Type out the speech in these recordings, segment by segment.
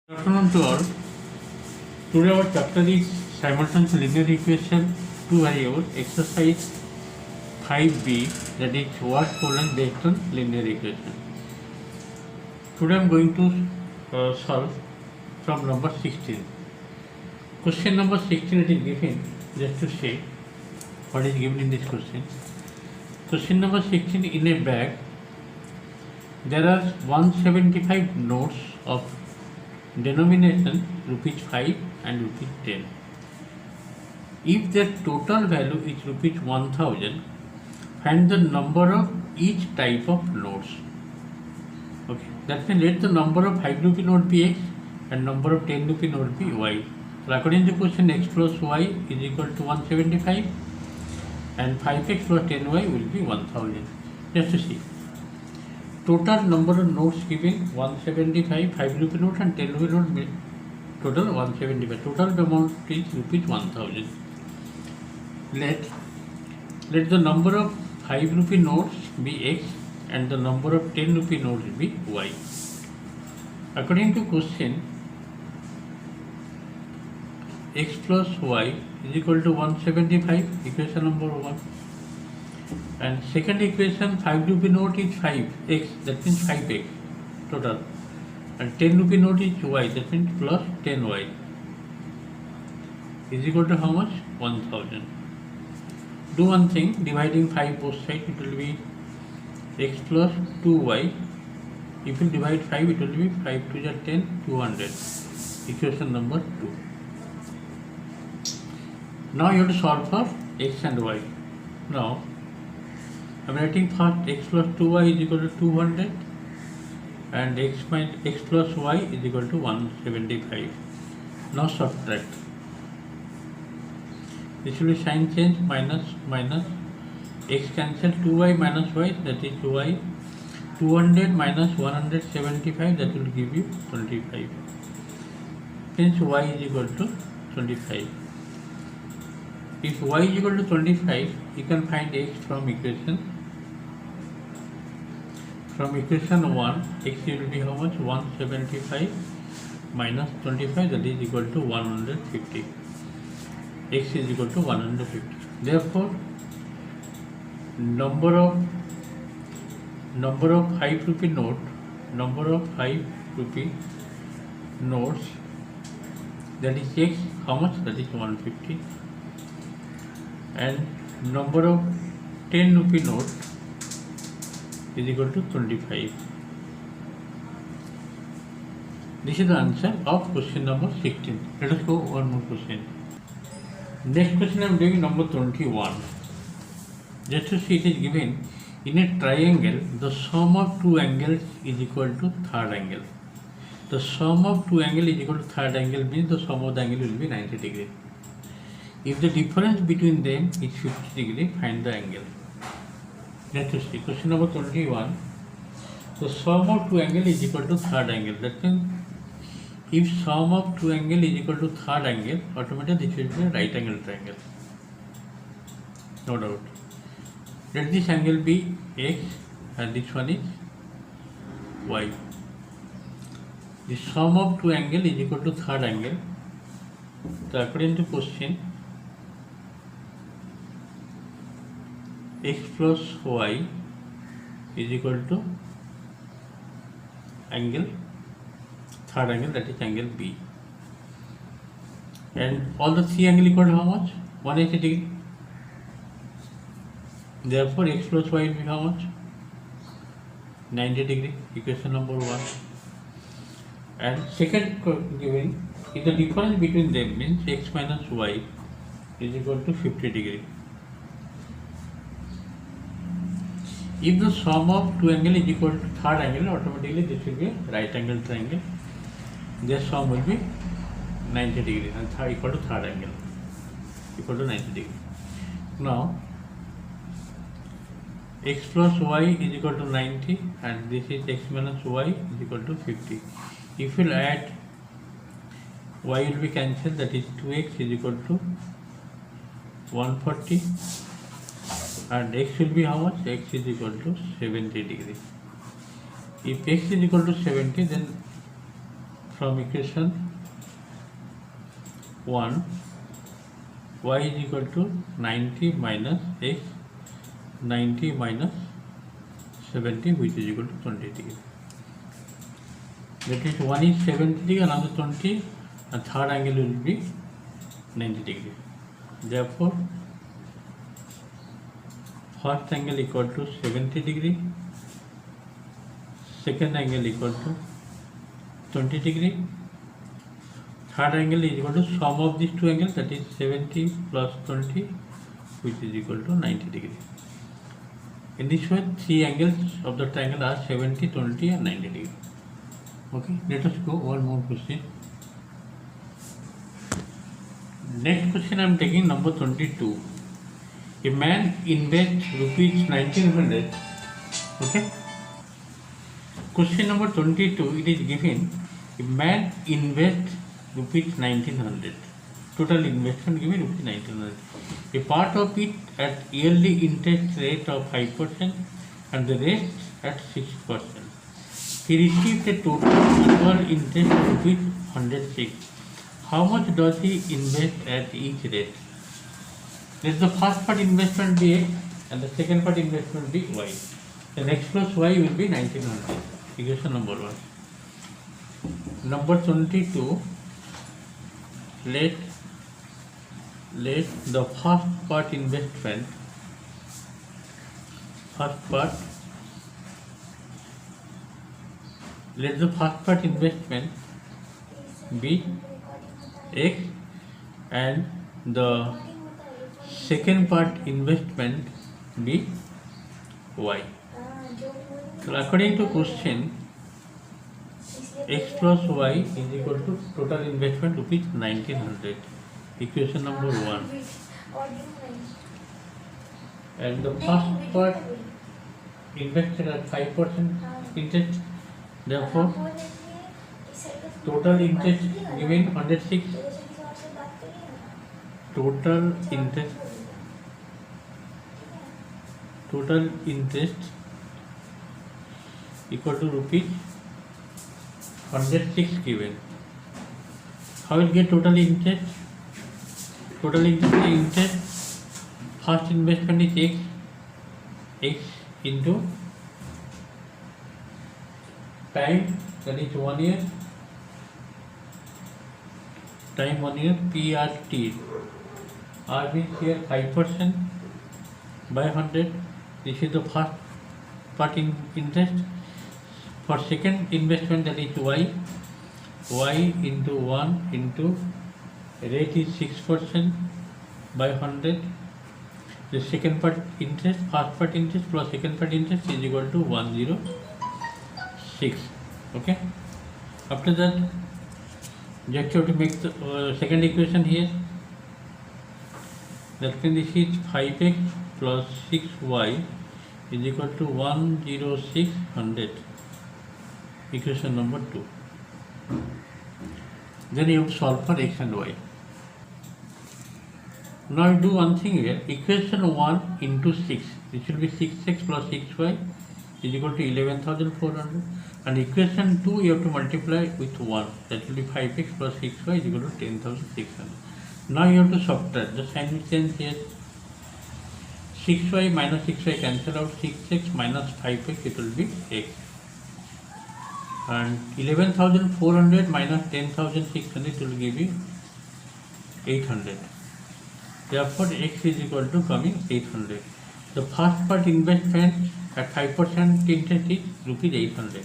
Good afternoon to all. Today our chapter is simultaneous linear equation 2 variables exercise 5b, that is what problem based on linear equation. Today I am going to solve from number 16. Question number 16 it is given, just to see what is given in this question. Question number 16, in a bag there are 175 notes of denomination rupees 5 and rupees 10. If their total value is rupees 1000, find the number of each type of notes. Okay, that means let the number of 5 rupee note be x and number of 10 rupee note be y. So according to question, x plus y is equal to 175 and 5x plus 10y will be 1000. Just to see. Total number of notes given 175, 5 rupee note and 10 rupee note, total 175. Total amount is rupees 1000. Let the number of 5 rupee notes be x and the number of 10 rupee notes be y. According to question, x plus y is equal to 175, equation number 1. And second equation, 5 rupee note is 5x, that means 5x total. And 10 rupee note is y, that means plus 10y is equal to how much? 1000. Do one thing, dividing 5 both sides, it will be x plus 2y. If you divide 5, it will be 5 to the 10, 200. Equation number 2. Now you have to solve for x and y. Now I am writing first x plus 2y is equal to 200 and x plus y is equal to 175. Now subtract. This will be sign change, minus, x cancel, 2y minus y, that is y. 200 minus 175, that will give you 25. Since y is equal to 25. If y is equal to 25, you can find x from equation. From equation 1, x will be how much? 175 minus 25, that is equal to 150. X is equal to 150. Therefore, number of 5 rupee note, notes, that is x, how much? That is 150. And number of 10 rupee note is equal to 25. This is the answer of question number 16. Let us go one more question. Next question I am doing number 21. Just to see, it is given, in a triangle the sum of two angles is equal to third angle. The sum of two angles is equal to third angle means the sum of the angle will be 90 degree. If the difference between them is 50 degree, find the angle. Let us see. Question number 21. The sum of two angles is equal to third angle. That means if sum of two angles is equal to third angle, automatically this will be a right angle triangle. No doubt. Let this angle be x and this one is y. The sum of two angles is equal to third angle. So according to question, x plus y is equal to angle, third angle, that is angle B. And all the three angles equal to how much? 180 degree. Therefore, x plus y will be how much? 90 degree. Equation number 1. And second given, if the difference between them means x minus y is equal to 50 degree. If the sum of two angles is equal to third angle, automatically this will be a right angle triangle. Their sum will be 90 degree and equal to third angle, equal to 90 degree. Now, x plus y is equal to 90 and this is x minus y is equal to 50. If you add, y will be cancelled, that is 2x is equal to 140. And x will be how much? X is equal to 70 degree. If x is equal to 70, then from equation 1, y is equal to 90 minus x, 90 minus 70, which is equal to 20 degree. That is, one is 70 degree, another 20, and third angle will be 90 degree. Therefore, first angle equal to 70 degree, second angle equal to 20 degree, third angle is equal to sum of these two angles, that is 70 plus 20, which is equal to 90 degree. In this way, three angles of the triangle are 70, 20 and 90 degree. Okay, let us go one more question. Next question I am taking number 22. A man invests rupees 1900. Okay. Question number 22, it is given, a man invests rupees 1900. Total investment given rupees 1900. A part of it at yearly interest rate of 5% and the rest at 6%. He received a total annual interest of rupees 106. How much does he invest at each rate? Let the first part investment be X and the second part investment be Y. Then X plus Y will be 1900. Equation number 1. Number 22. Let the first part investment be X and the second part investment be Y. So according to question, X plus Y is equal to total investment rupees 1900. Equation number 1. And the first part invested at 5% interest. Therefore, total interest given 106. Total interest equal to rupees 106 given. How will get total interest? Total interest, first investment is X into time, that is 1 year, time 1 year, PRT. R means here 5% by 100. This is the first part in interest. For second investment, that is Y into 1 into rate is 6% by 100. The second part interest, first part interest plus second part interest is equal to 106. Okay. After that, just have to make the second equation here. That means this is 5x plus 6y is equal to 10600. Equation number 2. Then you have to solve for x and y. Now you do one thing here. Equation 1 into 6. This will be 6x plus 6y is equal to 11,400. And equation 2 you have to multiply with 1. That will be 5x plus 6y is equal to 10,600. Now you have to subtract. The sign will change here. 6y minus 6y cancel out. 6x minus 5x, it will be x. And 11,400 minus 10,600 will give you 800. Therefore, x is equal to coming 800. The first part investment at 5% interest is rupees 800.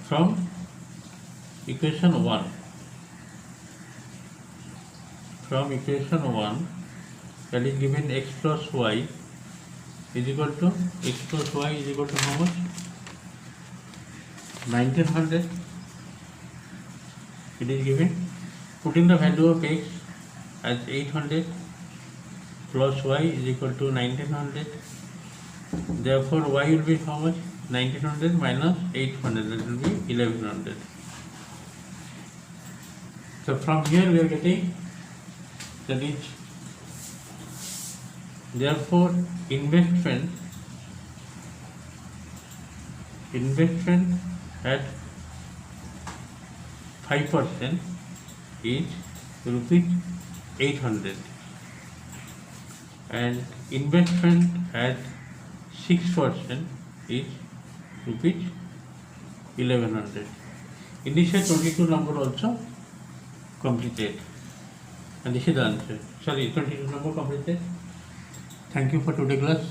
From equation 1. From equation 1, that is given x plus y is equal to how much? 1900. It is given. Putting the value of x as 800 plus y is equal to 1900. Therefore, y will be how much? 1900 minus 800, that will be 1100. So from here we are getting that is, therefore investment at 5% is rupees 800, and investment at 6% is rupees 1100. Initial 22 number also completed, and this is the answer. Sorry, 22 number completed. Thank you for today's class.